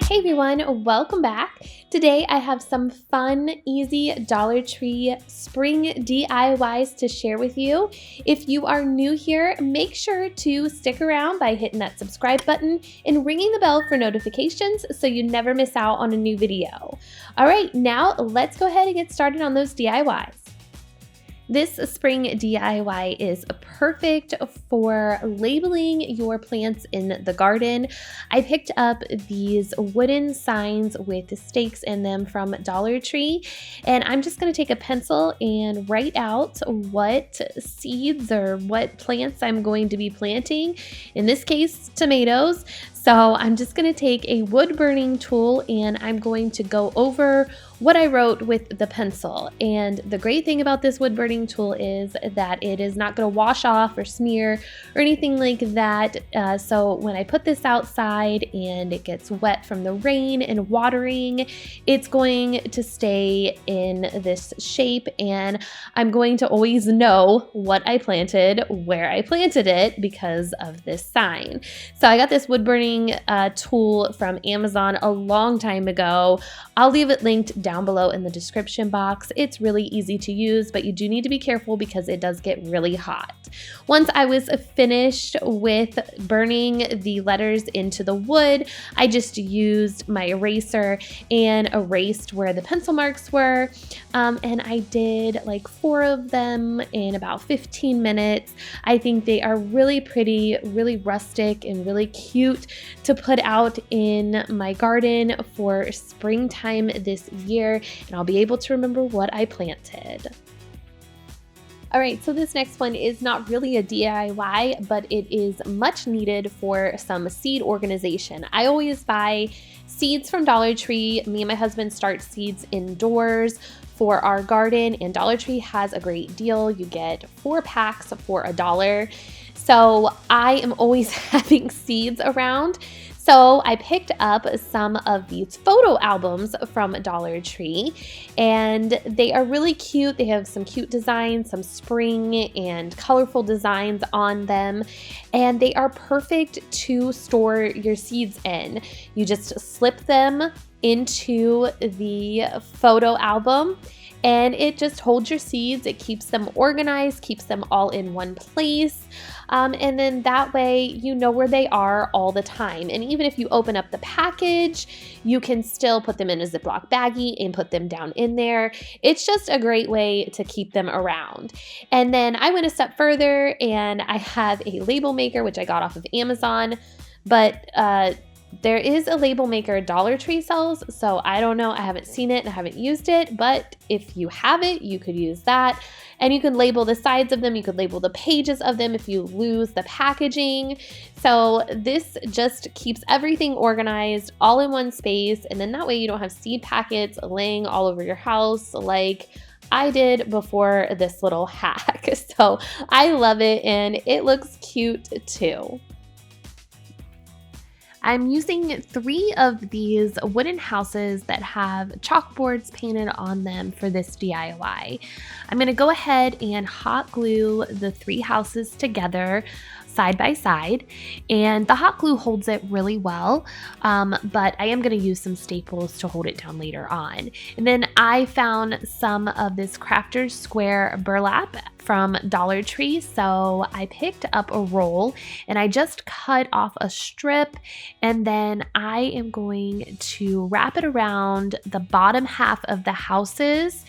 Hey everyone, welcome back. Today I have some fun, easy Dollar Tree spring DIYs to share with you. If you are new here, make sure to stick around by hitting that subscribe button and ringing the bell for notifications so you never miss out on a new video. All right, now let's go ahead and get started on those DIYs. This spring DIY is perfect for labeling your plants in the garden. I picked up these wooden signs with stakes in them from Dollar Tree, and I'm just going to take a pencil and write out what seeds or what plants I'm going to be planting. In this case, tomatoes. So I'm just going to take a wood burning tool and I'm going to go over what I wrote with the pencil. And the great thing about this wood burning tool is that it is not going to wash off or smear or anything like that. So when I put this outside and it gets wet from the rain and watering, it's going to stay in this shape, and I'm going to always know what I planted, where I planted it because of this sign. So I got this wood burning tool from Amazon a long time ago. I'll leave it linked down below in the description box. It's really easy to use, but you do need to be careful because it does get really hot. Once I was finished with burning the letters into the wood, I just used my eraser and erased where the pencil marks were. And I did like 4 of them in about 15 minutes. I think they are really pretty, really rustic, and really cute to put out in my garden for springtime this year, and I'll be able to remember what I planted. All right, so this next one is not really a DIY, but it is much needed for some seed organization. I always buy seeds from Dollar Tree. Me and my husband start seeds indoors for our garden, and Dollar Tree has a great deal. You get 4 packs for $1. So I am always having seeds around. So I picked up some of these photo albums from Dollar Tree, and they are really cute. They have some cute designs, some spring and colorful designs on them, and they are perfect to store your seeds in. You just slip them into the photo album, and it just holds your seeds. It keeps them organized, keeps them all in one place. And then that way you know where they are all the time. And even if you open up the package, you can still put them in a Ziploc baggie and put them down in there. It's just a great way to keep them around. And then I went a step further and I have a label maker, which I got off of Amazon, but there is a label maker Dollar Tree sells, so I don't know. I haven't seen it and I haven't used it, but if you have it, you could use that. And you can label the sides of them. You could label the pages of them if you lose the packaging. So this just keeps everything organized all in one space. And then that way you don't have seed packets laying all over your house like I did before this little hack. So I love it and it looks cute too. I'm using 3 of these wooden houses that have chalkboards painted on them for this DIY. I'm going to go ahead and hot glue the 3 houses together side by side, and the hot glue holds it really well, but I am going to use some staples to hold it down later on. And then I found some of this Crafter's Square burlap from Dollar Tree, so I picked up a roll and I just cut off a strip, and then I am going to wrap it around the bottom half of the houses,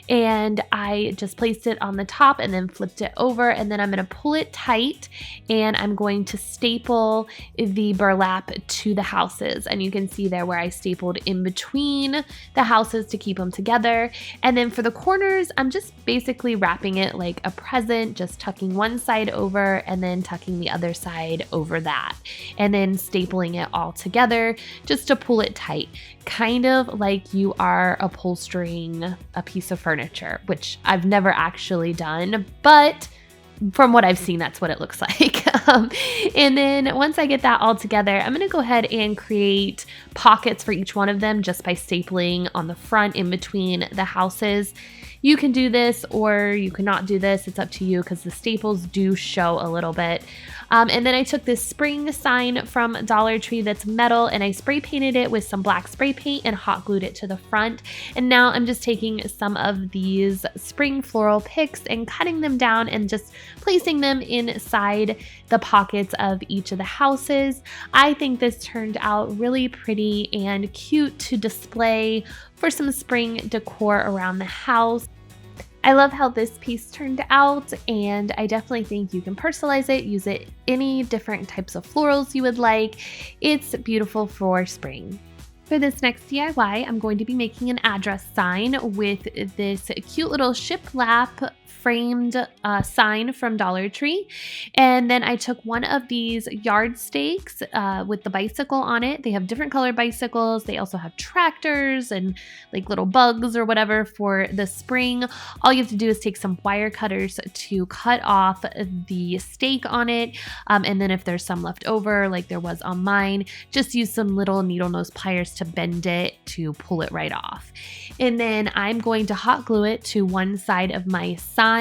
and I just placed it on the top and then flipped it over, and then I'm going to pull it tight and I'm going to staple the burlap to the houses, and you can see there where I stapled in between the houses to keep them together. And then for the corners, I'm just basically wrapping it like a present, just tucking one side over and then tucking the other side over that, and then stapling it all together just to pull it tight, kind of like you are upholstering a piece of furniture, which I've never actually done, but from what I've seen, that's what it looks like. And then once I get that all together, I'm going to go ahead and create pockets for each one of them just by stapling on the front in between the houses. You can do this or you cannot do this. It's up to you because the staples do show a little bit. And then I took this spring sign from Dollar Tree that's metal and I spray painted it with some black spray paint and hot glued it to the front. And now I'm just taking some of these spring floral picks and cutting them down and just placing them inside the pockets of each of the houses. I think this turned out really pretty and cute to display for some spring decor around the house. I love how this piece turned out, and I definitely think you can personalize it, use it any different types of florals you would like. It's beautiful for spring. For this next DIY, I'm going to be making an address sign with this cute little shiplap framed sign from Dollar Tree. And then I took one of these yard stakes with the bicycle on it. They have different colored bicycles. They also have tractors and like little bugs or whatever for the spring. All you have to do is take some wire cutters to cut off the stake on it. And then if there's some left over, like there was on mine, just use some little needle nose pliers to bend it to pull it right off. And then I'm going to hot glue it to one side of my sign.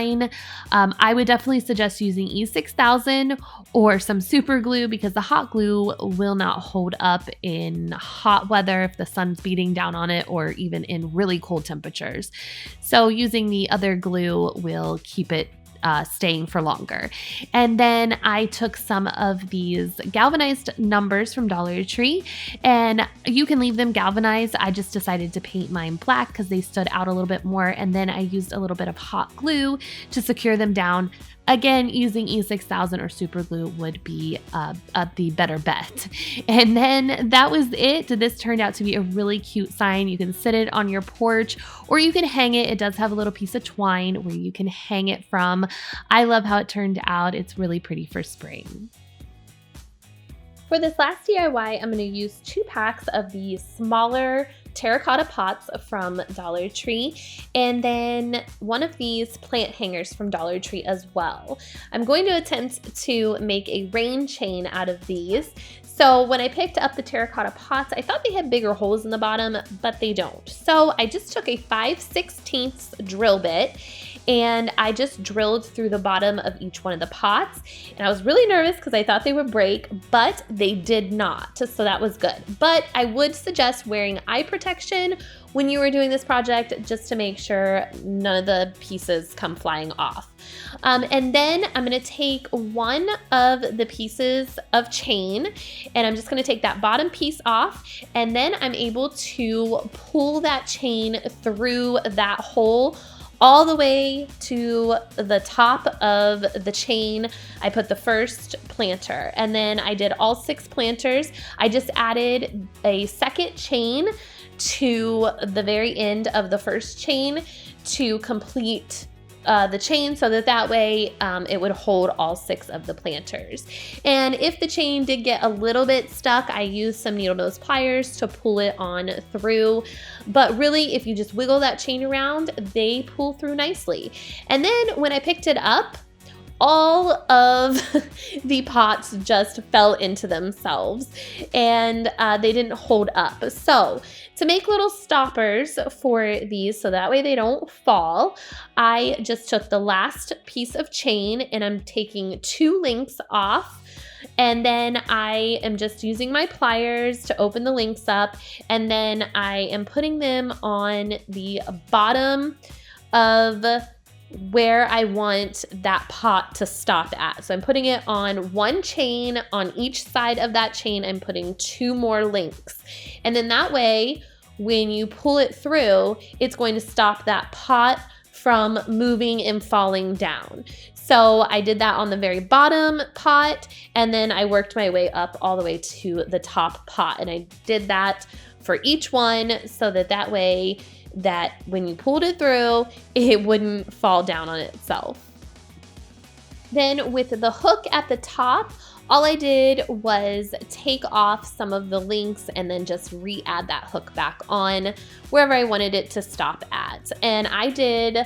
I would definitely suggest using E6000 or some super glue because the hot glue will not hold up in hot weather if the sun's beating down on it or even in really cold temperatures. So using the other glue will keep it staying for longer. And then I took some of these galvanized numbers from Dollar Tree, and you can leave them galvanized. I just decided to paint mine black because they stood out a little bit more, and then I used a little bit of hot glue to secure them down. Again, using E6000 or super glue would be the better bet. And then that was it. This turned out to be a really cute sign. You can sit it on your porch or you can hang it. It does have a little piece of twine where you can hang it from. I love how it turned out. It's really pretty for spring. For this last DIY, I'm going to use 2 packs of the smaller terracotta pots from Dollar Tree, and then one of these plant hangers from Dollar Tree as well. I'm going to attempt to make a rain chain out of these. So when I picked up the terracotta pots, I thought they had bigger holes in the bottom, but they don't. So I just took a 5/16 drill bit and I just drilled through the bottom of each one of the pots. And I was really nervous because I thought they would break, but they did not. So that was good. But I would suggest wearing eye protection when you are doing this project just to make sure none of the pieces come flying off. And then I'm going to take one of the pieces of chain and I'm just going to take that bottom piece off, and then I'm able to pull that chain through that hole all the way to the top of the chain. I put the first planter and then I did all 6 planters. I just added a second chain to the very end of the first chain to complete the chain so that way it would hold all 6 of the planters. And if the chain did get a little bit stuck, I used some needle nose pliers to pull it on through. But really, if you just wiggle that chain around, they pull through nicely. And then when I picked it up, all of the pots just fell into themselves and they didn't hold up. So to make little stoppers for these so that way they don't fall, I just took the last piece of chain and I'm taking 2 links off. And then I am just using my pliers to open the links up, and then I am putting them on the bottom of where I want that pot to stop at. So I'm putting it on one chain. On each side of that chain, I'm putting 2 more links. And then that way, when you pull it through, it's going to stop that pot from moving and falling down. So I did that on the very bottom pot, and then I worked my way up all the way to the top pot. And I did that for each one so that way that when you pulled it through, it wouldn't fall down on itself. Then with the hook at the top, all I did was take off some of the links and then just re-add that hook back on wherever I wanted it to stop at. And I did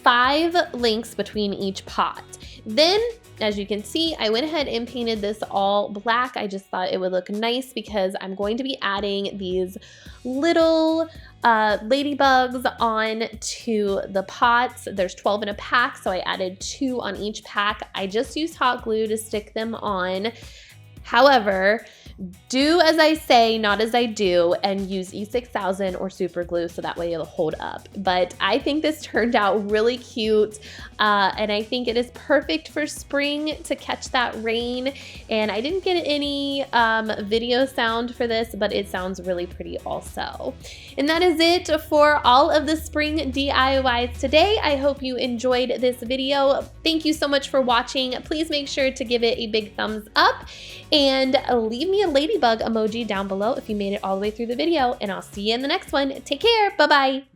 5 links between each pot. Then, as you can see, I went ahead and painted this all black. I just thought it would look nice because I'm going to be adding these little ladybugs on to the pots. There's 12 in a pack, so I added 2 on each pack. I just used hot glue to stick them on. However, do as I say, not as I do, and use E6000 or super glue so that way it'll hold up. But I think this turned out really cute, and I think it is perfect for spring to catch that rain. And I didn't get any video sound for this, but it sounds really pretty also. And that is it for all of the spring DIYs today. I hope you enjoyed this video. Thank you so much for watching. Please make sure to give it a big thumbs up and leave me a ladybug emoji down below if you made it all the way through the video, and I'll see you in the next one. Take care. Bye-bye.